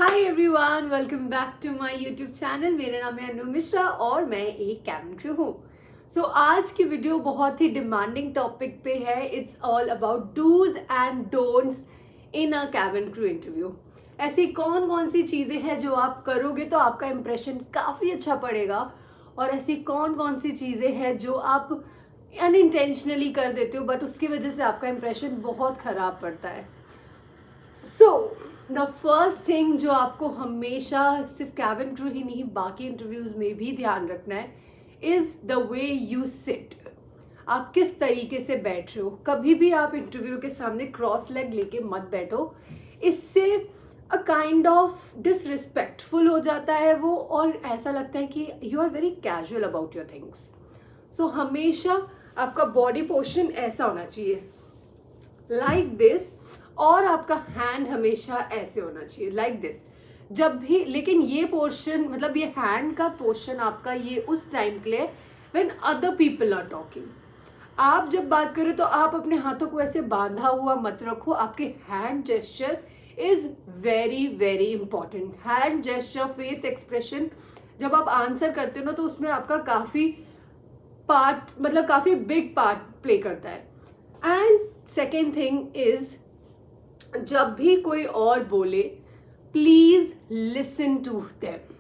Hi everyone, welcome back to my YouTube channel. मेरा नाम है अनु मिश्रा और मैं एक कैबिन क्रू हूँ। सो आज की वीडियो बहुत ही डिमांडिंग टॉपिक पे है। It's all about dos and don'ts in a cabin crew interview. ऐसी कौन कौन सी चीज़ें हैं जो आप करोगे तो आपका इंप्रेशन काफ़ी अच्छा पड़ेगा, और ऐसी कौन कौन सी चीज़ें हैं जो आप अनइंटेंशनली कर देते हो बट उसकी वजह से आपका इंप्रेशन बहुत ख़राब पड़ता है। सो द फर्स्ट थिंग जो आपको हमेशा सिर्फ कैबिन क्रू ही नहीं बाकी इंटरव्यूज में भी ध्यान रखना है is the way you sit. आप किस तरीके से बैठ रहे हो। कभी भी आप इंटरव्यू के सामने क्रॉस लेग लेके मत बैठो। इससे अ काइंड ऑफ डिसरिस्पेक्टफुल हो जाता है वो, और ऐसा लगता है कि you are very casual about your things. So हमेशा आपका बॉडी पोर्शन ऐसा होना चाहिए, लाइक दिस, और आपका हैंड हमेशा ऐसे होना चाहिए, लाइक दिस। जब भी, लेकिन ये पोर्शन मतलब ये हैंड का पोर्शन आपका ये उस टाइम के लिए when other people are talking. आप जब बात करें तो आप अपने हाथों को ऐसे बांधा हुआ मत रखो। आपके hand gesture is very very important. Hand gesture, face expression जब आप आंसर करते हो ना तो उसमें आपका काफ़ी पार्ट, मतलब काफ़ी बिग पार्ट प्ले करता है। एंड सेकेंड थिंग इज, जब भी कोई और बोले प्लीज लिसन टू देम।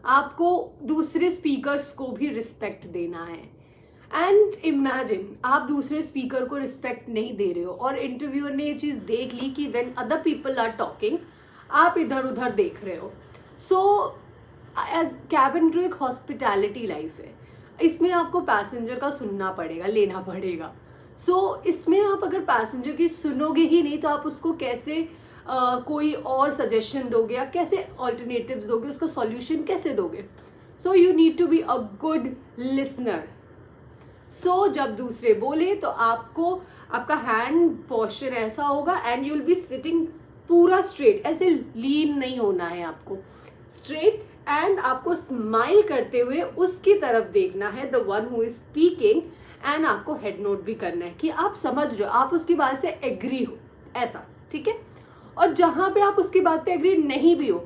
आपको दूसरे स्पीकर्स को भी रिस्पेक्ट देना है। एंड इमेजिन आप दूसरे स्पीकर को रिस्पेक्ट नहीं दे रहे हो और इंटरव्यूअर ने ये चीज़ देख ली कि when other people are talking आप इधर उधर देख रहे हो। सो एज कैबिन क्रू एक हॉस्पिटैलिटी लाइफ है, इसमें आपको पैसेंजर का सुनना पड़ेगा, लेना पड़ेगा। इसमें आप अगर पैसेंजर की सुनोगे ही नहीं तो आप उसको कैसे कोई और सजेशन दोगे या कैसे ऑल्टरनेटिव्स दोगे, उसका सॉल्यूशन कैसे दोगे। You need to be a good listener. जब दूसरे बोले तो आपको आपका हैंड पोस्चर ऐसा होगा and you will be sitting पूरा स्ट्रेट, ऐसे लीन नहीं होना है आपको, स्ट्रेट। एंड आपको स्माइल करते हुए उसकी तरफ देखना है, the one who is speaking. And आपको हेड नोट भी करना है कि आप समझ रहे हो, आप उसकी बात से एग्री हो, ऐसा, ठीक है। और जहां पे आप उसकी बात पे एग्री नहीं भी हो,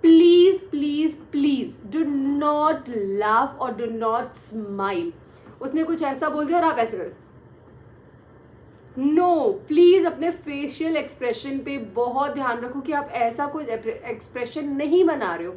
please please please do not laugh और डू नॉट स्माइल। उसने कुछ ऐसा बोल दिया और आप ऐसे करो, नो, प्लीज अपने फेशियल एक्सप्रेशन पे बहुत ध्यान रखो कि आप ऐसा कुछ एक्सप्रेशन नहीं बना रहे हो।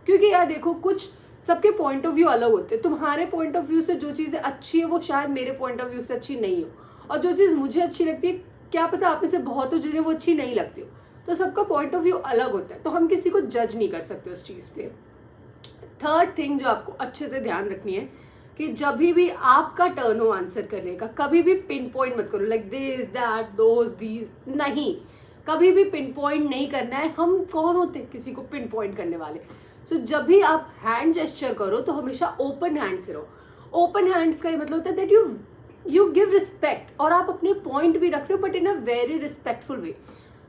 क्योंकि यार देखो, कुछ सबके पॉइंट ऑफ व्यू अलग होते हैं। तुम्हारे पॉइंट ऑफ व्यू से जो चीज़ें अच्छी है वो शायद मेरे पॉइंट ऑफ व्यू से अच्छी नहीं हो, और जो चीज़ मुझे अच्छी लगती है क्या पता आप में से बहुत चीज़ें वो अच्छी नहीं लगती हो। तो सबका पॉइंट ऑफ व्यू अलग होता है, तो हम किसी को जज नहीं कर सकते उस चीज़ पे। थर्ड थिंग जो आपको अच्छे से ध्यान रखनी है कि जब भी आपका टर्न हो आंसर करने का, कभी भी पिन पॉइंट मत करो, like this that those these, नहीं, कभी भी पिन पॉइंट नहीं करना है। हम कौन होते हैं किसी को पिन पॉइंट करने वाले। जब भी आप हैंड जेस्चर करो तो हमेशा ओपन हैंड से रहो। ओपन हैंड्स का ये मतलब होता है दैट यू गिव रिस्पेक्ट, और आप अपने पॉइंट भी रख रहे हो but in a very respectful way.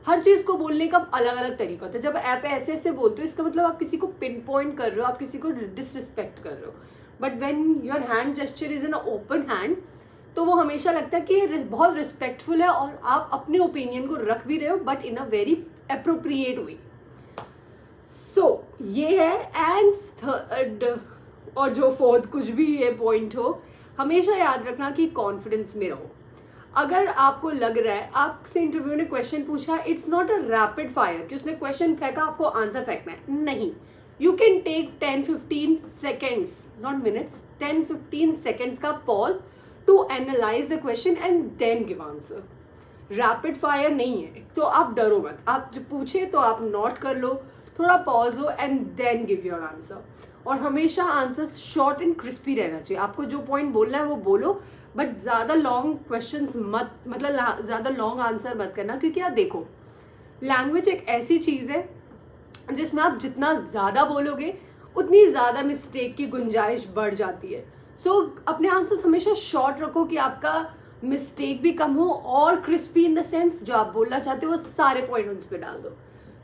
हर चीज़ को बोलने का अलग अलग तरीका होता है। जब आप ऐसे ऐसे बोलते हो इसका मतलब आप किसी को पिन पॉइंट कर रहे हो, आप किसी को डिसरिस्पेक्ट कर रहे हो। But when your hand gesture is in a open hand तो वो हमेशा लगता है कि ये बहुत रिस्पेक्टफुल है और आप अपने ओपिनियन को रख भी रहे हो but in a very appropriate way. ये है। एंड थर्ड और जो फोर्थ कुछ भी ये पॉइंट हो, हमेशा याद रखना कि कॉन्फिडेंस में रहो। अगर आपको लग रहा है, आपसे इंटरव्यू ने क्वेश्चन पूछा, it's not a rapid fire कि उसने क्वेश्चन फेंका आपको आंसर फेंकना है, नहीं। You can take 10-15 seconds, not minutes, 10-15 seconds का pause to analyze the question and then give answer. Rapid fire नहीं है, तो आप डरो मत। आप जब पूछे तो आप नोट कर लो, थोड़ा पॉज लो and then give your answer. और हमेशा आंसर शॉर्ट एंड क्रिस्पी रहना चाहिए। आपको जो पॉइंट बोलना है वो बोलो, बट ज़्यादा लॉन्ग क्वेश्चंस मत, मतलब ज़्यादा लॉन्ग आंसर मत करना। क्योंकि यार देखो, लैंग्वेज एक ऐसी चीज़ है जिसमें आप जितना ज़्यादा बोलोगे उतनी ज़्यादा मिस्टेक की गुंजाइश बढ़ जाती है। अपने आंसर्स हमेशा शॉर्ट रखो कि आपका मिस्टेक भी कम हो, और क्रिस्पी इन द सेंस जो आप बोलना चाहते हो वो सारे पॉइंट उस पर डाल दो।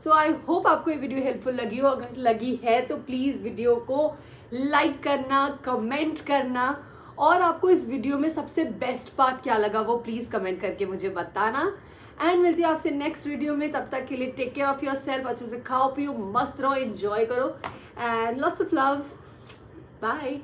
आई होप आपको ये वीडियो हेल्पफुल लगी हो। अगर लगी है तो प्लीज़ वीडियो को लाइक करना, कमेंट करना, और आपको इस वीडियो में सबसे बेस्ट पार्ट क्या लगा वो प्लीज़ कमेंट करके मुझे बताना। एंड मिलती हूँ आपसे नेक्स्ट वीडियो में. तब तक के लिए take care of yourself. अच्छे से खाओ पियो, मस्त रहो, एंजॉय करो, and lots of love. Bye.